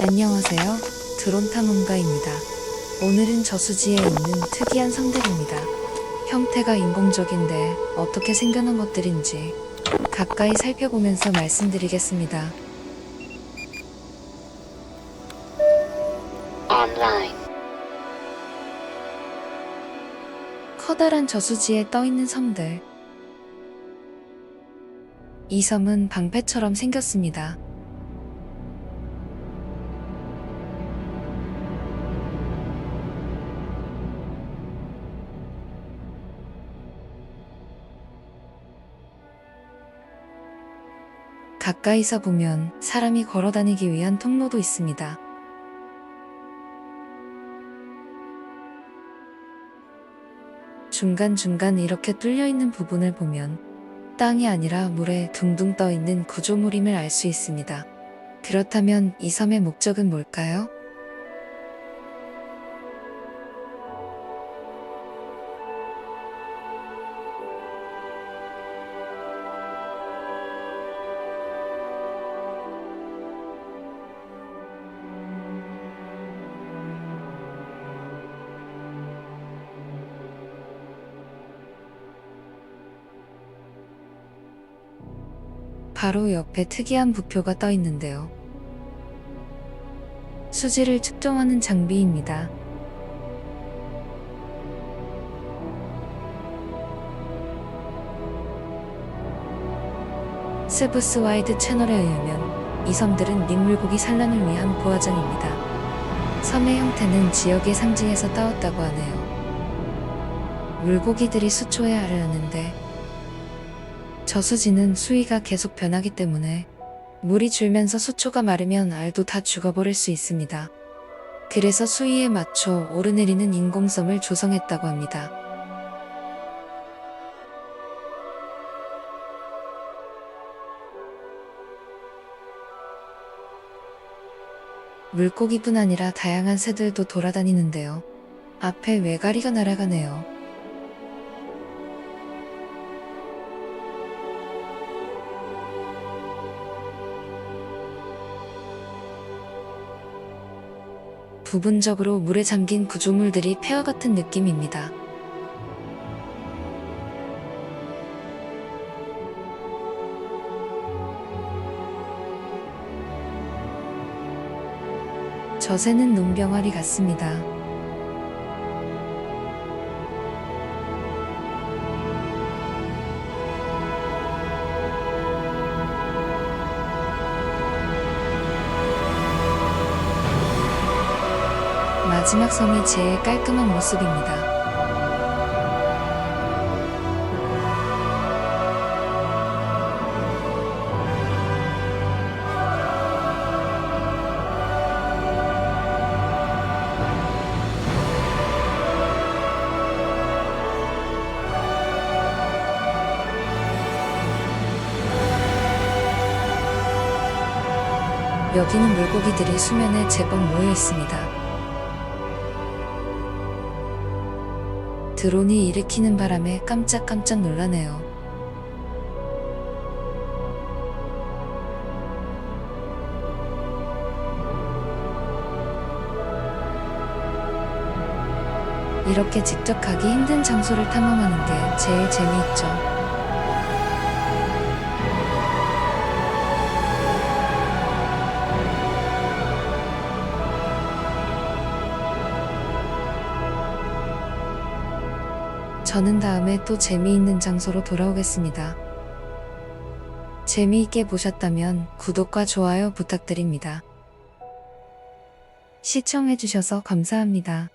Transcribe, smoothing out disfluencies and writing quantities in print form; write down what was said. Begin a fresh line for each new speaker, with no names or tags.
안녕하세요. 드론 탐험가입니다. 오늘은 저수지에 있는 특이한 섬들입니다. 형태가 인공적인데 어떻게 생겨난 것들인지 가까이 살펴보면서 말씀드리겠습니다.
online,
커다란 저수지에 떠있는 섬들. 이 섬은 방패처럼 생겼습니다. 가까이서 보면 사람이 걸어 다니기 위한 통로도 있습니다. 중간중간 이렇게 뚫려 있는 부분을 보면 땅이 아니라 물에 둥둥 떠 있는 구조물임을 알 수 있습니다. 그렇다면 이 섬의 목적은 뭘까요? 바로 옆에 특이한 부표가 떠 있는데요. 수질을 측정하는 장비입니다. 세부스 와이드 채널에 의하면 이 섬들은 민물고기 산란을 위한 보아장입니다. 섬의 형태는 지역의 상징에서 따왔다고 하네요. 물고기들이 수초에 알을 낳는데 저수지는 수위가 계속 변하기 때문에 물이 줄면서 수초가 마르면 알도 다 죽어버릴 수 있습니다. 그래서 수위에 맞춰 오르내리는 인공섬을 조성했다고 합니다. 물고기뿐 아니라 다양한 새들도 돌아다니는데요. 앞에 외가리가 날아가네요. 부분적으로 물에 잠긴 구조물들이 폐와 같은 느낌입니다. 저 새는 논병아리 같습니다. 마지막 섬이 제일 깔끔한 모습입니다. 여기는 물고기들이 수면에 제법 모여 있습니다. 드론이 일으키는 바람에 깜짝깜짝 놀라네요. 이렇게 직접 가기 힘든 장소를 탐험하는 게 제일 재미있죠. 저는 다음에 또 재미있는 장소로 돌아오겠습니다. 재미있게 보셨다면 구독과 좋아요 부탁드립니다. 시청해주셔서 감사합니다.